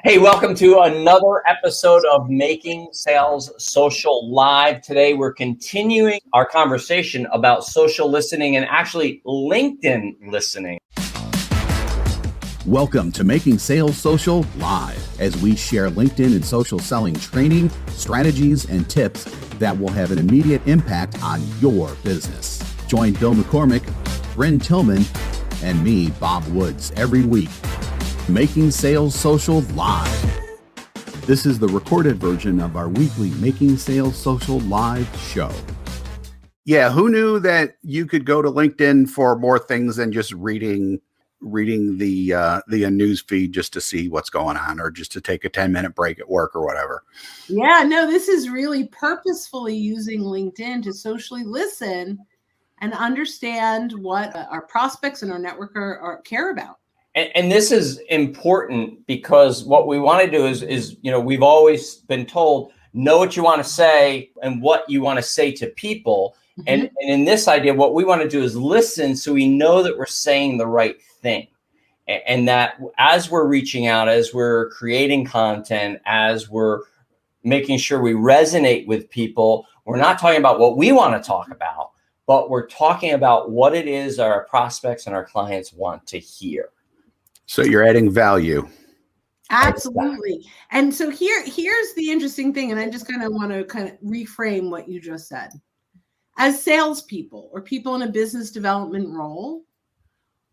Hey, welcome to another episode of Making Sales Social Live. Today, we're continuing our conversation about social listening and actually LinkedIn listening. Welcome to Making Sales Social Live, as we share LinkedIn and social selling training, strategies, and tips that will have an immediate impact on your business. Join Bill McCormick, Brynne Tillman, and me, Bob Woods, every week. Making Sales Social Live. This is the recorded version of our weekly Making Sales Social Live show. Yeah, who knew that you could go to LinkedIn for more things than just reading the news feed just to see what's going on, or just to take a 10-minute break at work or whatever. Yeah, no, this is really purposefully using LinkedIn to socially listen and understand what our prospects and our network care about. And this is important because what we want to do is, we've always been told, know what you want to say and what you want to say to people. Mm-hmm. And in this idea, what we want to do is listen so we know that we're saying the right thing. And that as we're reaching out, as we're creating content, as we're making sure we resonate with people, we're not talking about what we want to talk about, but we're talking about what it is our prospects and our clients want to hear. So you're adding value. Absolutely. And so here's the interesting thing, and I just kind of want to reframe what you just said. As salespeople or people in a business development role,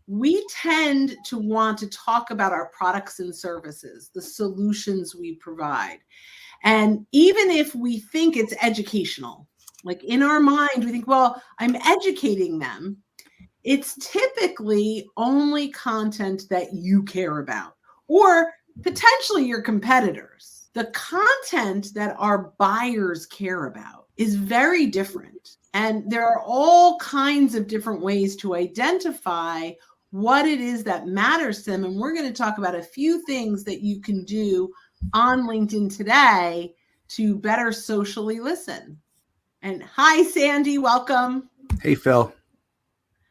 we tend to want to talk about our products and services, the solutions we provide. And even if we think it's educational, like in our mind, we think, well, I'm educating them. It's typically only content that you care about, or potentially your competitors. The content that our buyers care about is very different. And there are all kinds of different ways to identify what it is that matters to them. And we're going to talk about a few things that you can do on LinkedIn today to better socially listen. And hi, Sandy, welcome. Hey, Phil.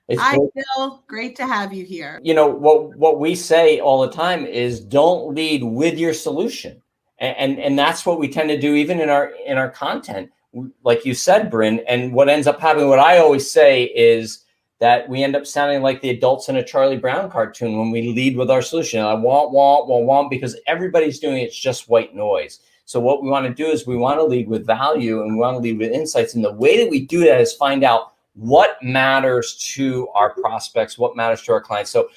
Hi, Bill. Great to have you here. What we say all the time is don't lead with your solution. And that's what we tend to do even in our content, like you said, Brynne. And what ends up happening, what I always say is that we end up sounding like the adults in a Charlie Brown cartoon when we lead with our solution. I want, because everybody's doing it. It's just white noise. So what we want to do is we want to lead with value, and we want to lead with insights. And the way that we do that is find out what matters to our prospects, what matters to our clients. So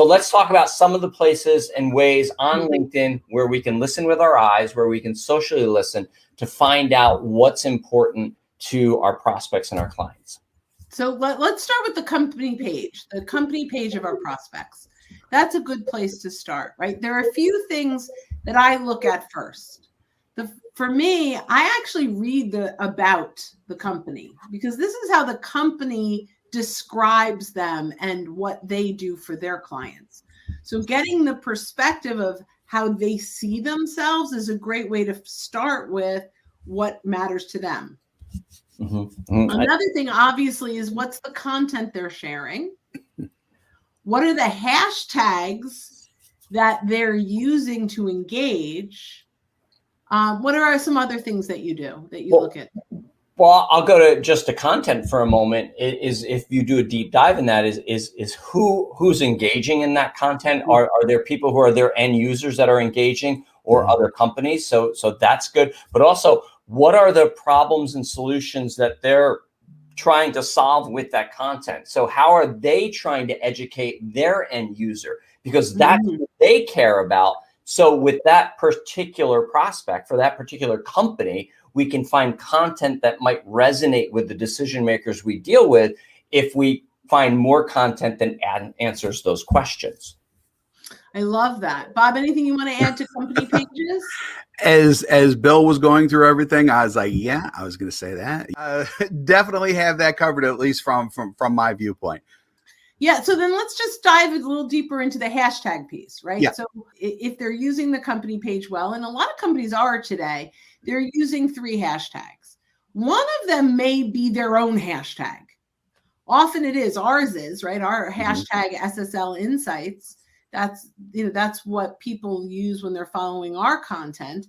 let's talk about some of the places and ways on LinkedIn where we can listen with our eyes, where we can socially listen to find out what's important to our prospects and our clients. So let's start with the company page of our prospects. That's a good place to start, right? There are a few things that I look at first. For me, I actually read about the company, because this is how the company describes them and what they do for their clients. So getting the perspective of how they see themselves is a great way to start with what matters to them. Mm-hmm. Another thing, obviously, is what's the content they're sharing? What are the hashtags that they're using to engage? What are some other things that you do that you look at? Well, I'll go to just the content for a moment. Is if you do a deep dive in that, is who's engaging in that content? Are there people who are their end users that are engaging, or other companies? So that's good. But also, what are the problems and solutions that they're trying to solve with that content? So how are they trying to educate their end user? Because that's what they care about. So with that particular prospect, for that particular company, we can find content that might resonate with the decision makers we deal with if we find more content that answers those questions. I love that. Bob, anything you want to add to company pages? As Bill was going through everything, I was like, yeah, I was going to say that. Definitely have that covered, at least from my viewpoint. Yeah. So then let's just dive a little deeper into the hashtag piece, right? Yeah. So if they're using the company page well, and a lot of companies are today, they're using 3 hashtags. One of them may be their own hashtag. Often it is. Ours is, right? Our hashtag SSL Insights. That's what people use when they're following our content.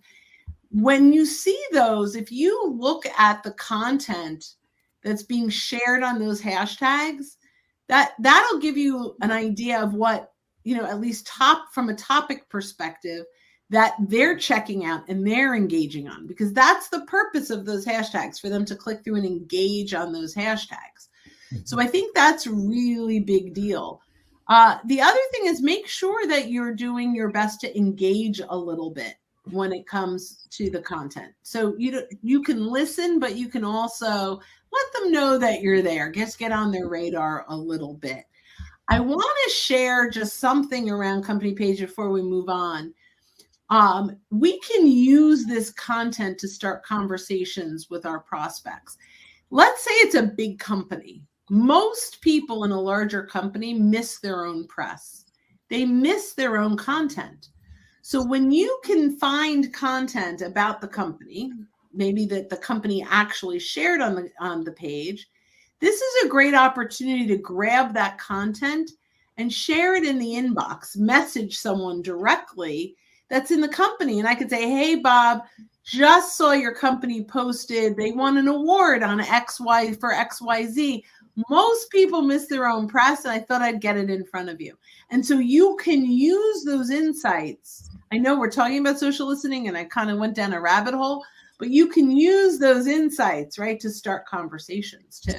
When you see those, if you look at the content that's being shared on those hashtags, that'll give you an idea of what, at least from a topic perspective, that they're checking out and they're engaging on, because that's the purpose of those hashtags, for them to click through and engage on those hashtags. So I think that's a really big deal. The other thing is, make sure that you're doing your best to engage a little bit when it comes to the content. So you can listen, but you can also let them know that you're there. Just get on their radar a little bit. I want to share just something around company page before we move on. We can use this content to start conversations with our prospects. Let's say it's a big company. Most people in a larger company miss their own press. They miss their own content. So when you can find content about the company, maybe that the company actually shared on the page, this is a great opportunity to grab that content and share it in the inbox, message someone directly that's in the company. And I could say, hey, Bob, just saw your company posted. They won an award on XYZ. Most people miss their own press, and I thought I'd get it in front of you. And so you can use those insights. I know we're talking about social listening, and I kind of went down a rabbit hole, but you can use those insights, right, to start conversations too.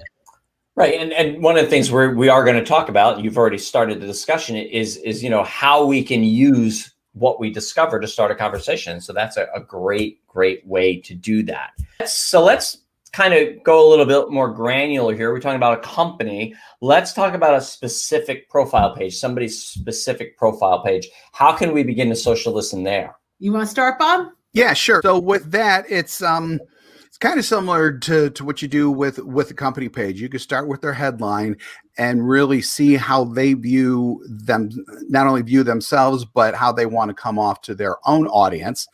Right. And one of the things we are going to talk about, you've already started the discussion, is how we can use what we discover to start a conversation. So that's a great way to do that. So let's kind of go a little bit more granular here. We're talking about a company. Let's talk about a specific profile page, somebody's specific profile page. How can we begin to social listen there? You want to start, Bob? Yeah, sure. So with that, it's kind of similar to what you do with the company page. You can start with their headline and really see how they view them, not only view themselves, but how they want to come off to their own audience.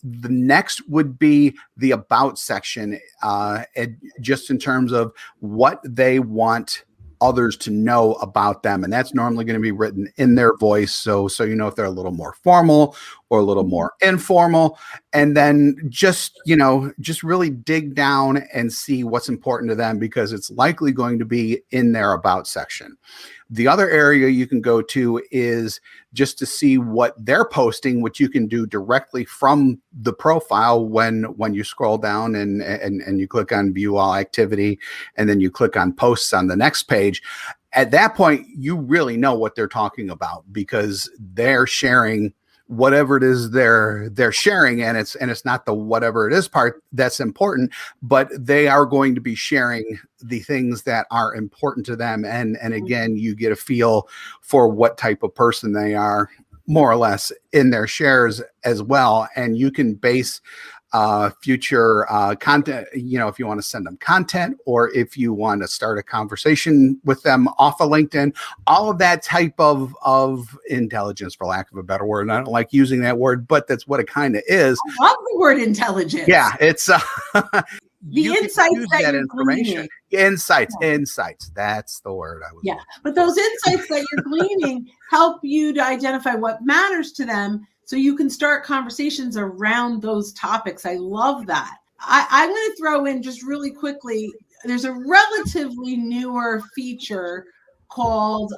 The next would be the about section, just in terms of what they want others to know about them. And that's normally going to be written in their voice. So if they're a little more formal or a little more informal, and then just really dig down and see what's important to them, because it's likely going to be in their about section. The other area you can go to is just to see what they're posting, which you can do directly from the profile when you scroll down and you click on view all activity, and then you click on posts on the next page. At that point, you really know what they're talking about, because they're sharing whatever it is they're sharing, and it's not the whatever it is part that's important, but they are going to be sharing the things that are important to them. And again, you get a feel for what type of person they are, more or less, in their shares as well. And you can base future content, if you want to send them content, or if you want to start a conversation with them off of LinkedIn, all of that type of intelligence, for lack of a better word. And I don't like using that word, but that's what it kind of is. I love the word intelligence. Yeah, it's the insights that you're gleaning. Insights. That's the word I was. Yeah, but those insights that you're gleaning help you to identify what matters to them, so you can start conversations around those topics. I love that. I'm going to throw in just really quickly, there's a relatively newer feature called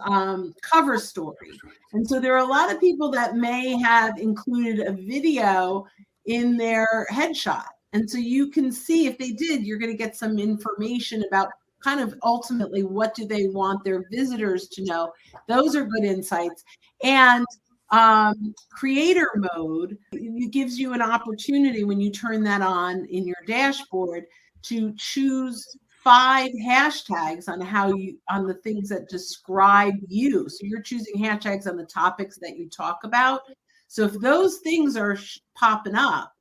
Cover Story. And so there are a lot of people that may have included a video in their headshot. And so you can see, if they did, you're going to get some information about kind of ultimately what do they want their visitors to know. Those are good insights. And creator mode, it gives you an opportunity, when you turn that on in your dashboard, to choose 5 hashtags on the things that describe you. So you're choosing hashtags on the topics that you talk about. So if those things are popping up,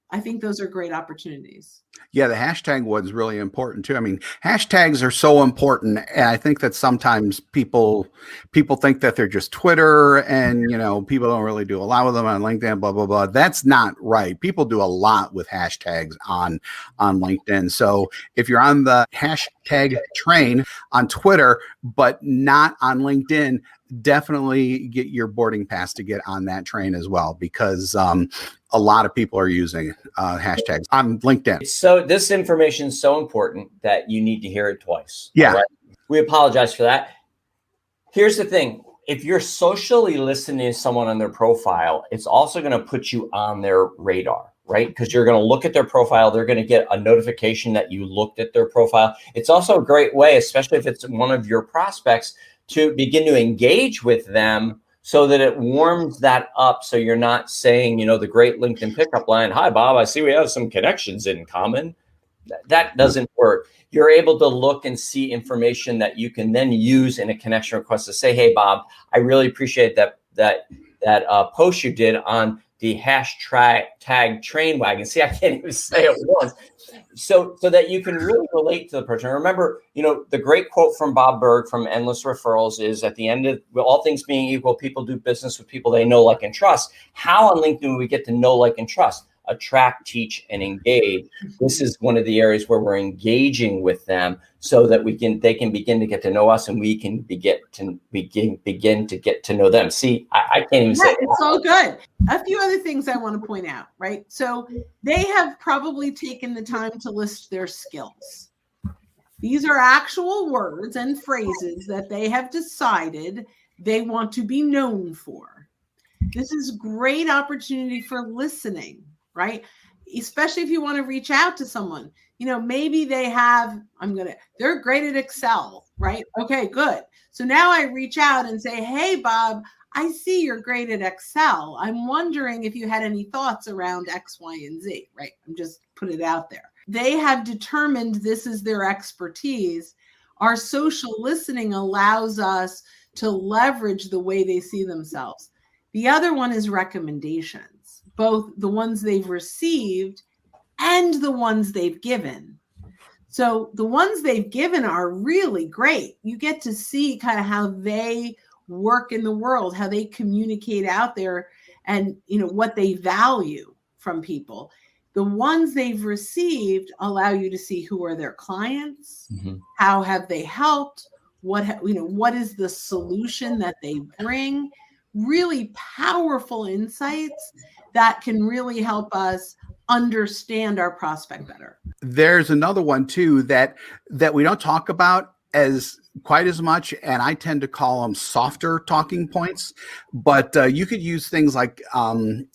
I think those are great opportunities. Yeah, the hashtag one's really important too. I mean, hashtags are so important, and I think that sometimes people think that they're just Twitter, and people don't really do a lot with them on LinkedIn, blah blah blah. That's not right. People do a lot with hashtags on LinkedIn. So if you're on the hashtag train on Twitter but not on LinkedIn, definitely get your boarding pass to get on that train as well, because a lot of people are using hashtags on LinkedIn. So this information is so important that you need to hear it twice. Yeah. Right? We apologize for that. Here's the thing. If you're socially listening to someone on their profile, it's also going to put you on their radar, right? Because you're going to look at their profile. They're going to get a notification that you looked at their profile. It's also a great way, especially if it's one of your prospects, to begin to engage with them so that it warms that up. So you're not saying, the great LinkedIn pickup line, "Hi, Bob, I see we have some connections in common." That doesn't work. You're able to look and see information that you can then use in a connection request to say, "Hey, Bob, I really appreciate that post you did on the hashtag train wagon." See, I can't even say it once. So that you can really relate to the person. Remember, the great quote from Bob Berg from Endless Referrals is, at the end of all things being equal, people do business with people they know, like, and trust. How on LinkedIn do we get to know, like, and trust? Attract, teach, and engage. This is one of the areas where we're engaging with them so that they can begin to get to know us, and we can begin to get to know them. See, I can't even say it. It's all good. A few other things I want to point out, right? So they have probably taken the time to list their skills. These are actual words and phrases that they have decided they want to be known for. This is great opportunity for listening, right? Especially if you want to reach out to someone, maybe they're great at Excel, right? Okay, good. So now I reach out and say, "Hey, Bob, I see you're great at Excel. I'm wondering if you had any thoughts around X, Y, and Z," right? I'm just put it out there. They have determined this is their expertise. Our social listening allows us to leverage the way they see themselves. The other one is recommendations, both the ones they've received and the ones they've given. So the ones they've given are really great. You get to see kind of how they work in the world, how they communicate out there, and what they value from people. The ones they've received allow you to see who are their clients, how have they helped, what is the solution that they bring. Really powerful insights that can really help us understand our prospect better. There's another one too that we don't talk about as quite as much, and I tend to call them softer talking points, but you could use things like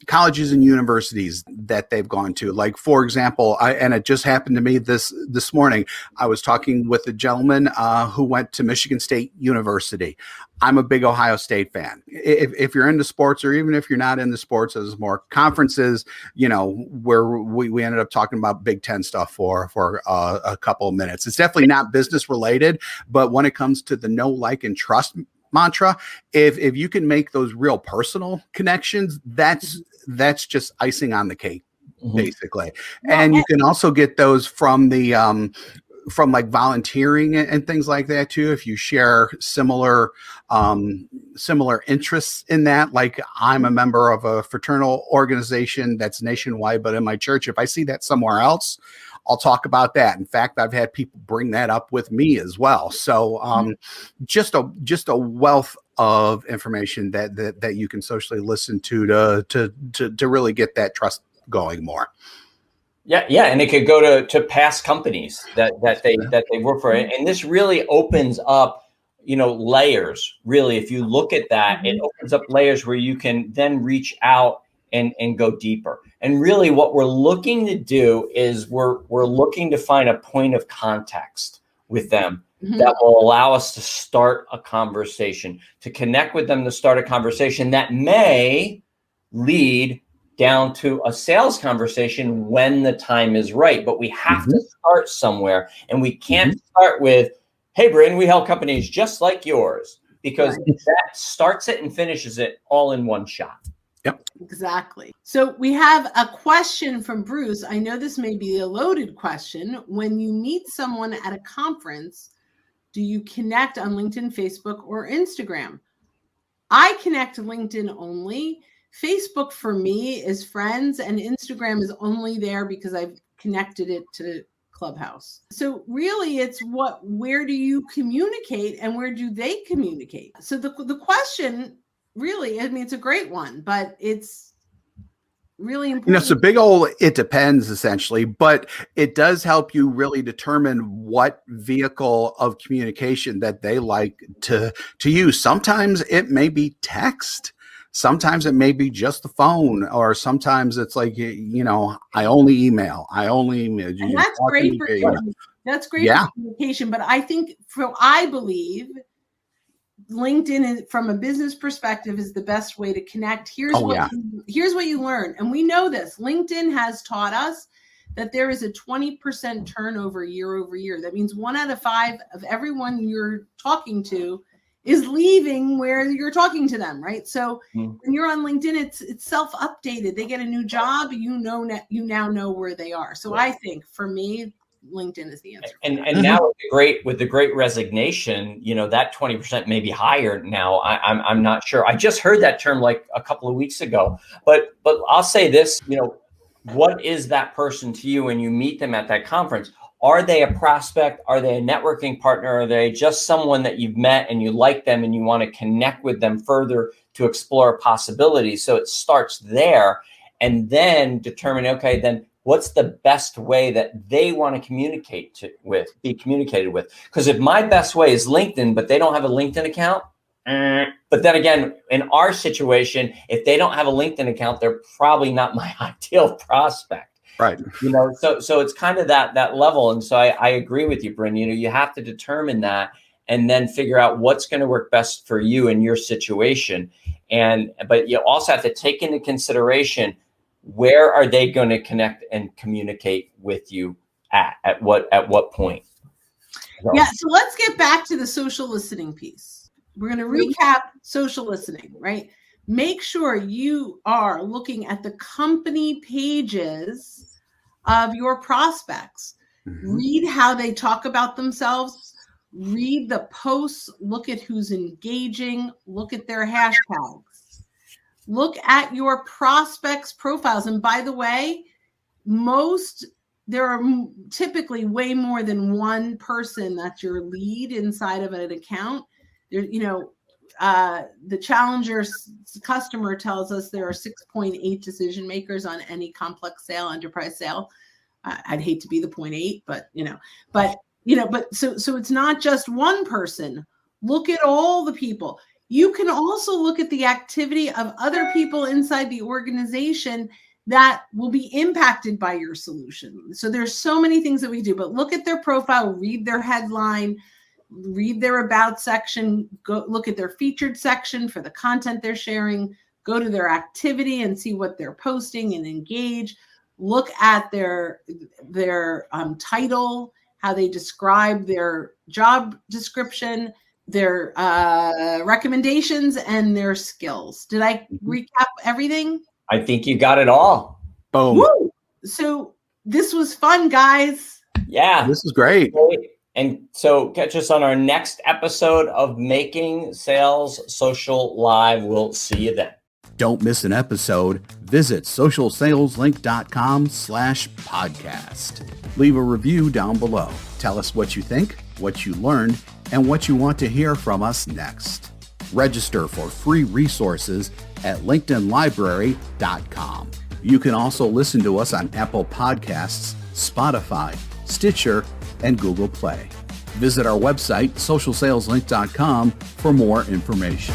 colleges and universities that they've gone to. Like, for example, and it just happened to me this morning, I was talking with a gentleman who went to Michigan State University. I'm a big Ohio State fan. If you're into sports, or even if you're not into sports, there's more conferences, where we ended up talking about Big Ten stuff for a couple of minutes. It's definitely not business related, but when it comes to the know, like, and trust mantra, if you can make those real personal connections, that's just icing on the cake, basically. And you can also get those from the from like volunteering and things like that too. If you share similar interests in that, like, I'm a member of a fraternal organization that's nationwide, but in my church, if I see that somewhere else, I'll talk about that. In fact, I've had people bring that up with me as well. So just a wealth of information that you can socially listen to really get that trust going more. Yeah, and it could go to past companies that they work for, and this really opens up, layers. Really, if you look at that, it opens up layers where you can then reach out and go deeper. And really, what we're looking to do is we're looking to find a point of context with them that will allow us to start a conversation, to connect with them, to start a conversation that may lead down to a sales conversation when the time is right. But we have to start somewhere, and we can't start with, "Hey, Brynne, we help companies just like yours," because that starts it and finishes it all in one shot. Yep. Exactly. So we have a question from Bruce. I know this may be a loaded question. When you meet someone at a conference, do you connect on LinkedIn, Facebook, or Instagram? I connect LinkedIn only. Facebook for me is friends, and Instagram is only there because I've connected it to Clubhouse. So really it's where do you communicate and where do they communicate? So the question really, I mean, it's a great one, but it's really important. It's a big old, it depends essentially, but it does help you really determine what vehicle of communication that they like to use. Sometimes it may be text. Sometimes it may be just the phone, or sometimes it's like, I only email. And that's great for that's great for communication. But I think I believe LinkedIn from a business perspective is the best way to connect. Here's what you learn. And we know this. LinkedIn has taught us that there is a 20% turnover year over year. That means 1 out of 5 of everyone you're talking to is leaving where you're talking to them, right? So when you're on LinkedIn, it's self-updated. They get a new job, you now know where they are. So I think for me, LinkedIn is the answer. And now with the great resignation, that 20% may be higher now. I'm not sure. I just heard that term like a couple of weeks ago. But I'll say this, what is that person to you when you meet them at that conference? Are they a prospect? Are they a networking partner? Are they just someone that you've met and you like them and you want to connect with them further to explore possibilities? So it starts there, and then determine, okay, then what's the best way that they want to be communicated with? Because if my best way is LinkedIn, but they don't have a LinkedIn account, but then again, in our situation, if they don't have a LinkedIn account, they're probably not my ideal prospect. Right. So it's kind of that level. And so I agree with you, Brynne. You have to determine that and then figure out what's going to work best for you in your situation. But you also have to take into consideration, where are they going to connect and communicate with you at what point? Yeah. So let's get back to the social listening piece. We're going to recap social listening, right? Make sure you are looking at the company pages of your prospects. Mm-hmm. Read how they talk about themselves. Read the posts. Look at who's engaging. Look at their hashtags. Look at your prospects' profiles. And by the way, there are typically way more than one person that's your lead inside of an account. The Challenger's customer tells us there are 6.8 decision makers on any complex sale, enterprise sale. I'd hate to be the 0.8, but so it's not just one person. Look at all the people. You can also look at the activity of other people inside the organization that will be impacted by your solution. So there's so many things that we do, but look at their profile, read their headline, read their about section, go look at their featured section for the content they're sharing, go to their activity and see what they're posting and engage. Look at their title, how they describe their job description, their recommendations, and their skills. Did I recap everything? I think you got it all. Boom. Woo! So this was fun, guys. Yeah. This is great. And so catch us on our next episode of Making Sales Social Live. We'll see you then. Don't miss an episode. Visit socialsaleslink.com/podcast. Leave a review down below. Tell us what you think, what you learned, and what you want to hear from us next. Register for free resources at linkedinlibrary.com. You can also listen to us on Apple Podcasts, Spotify, Stitcher, and Google Play. Visit our website, socialsaleslink.com, for more information.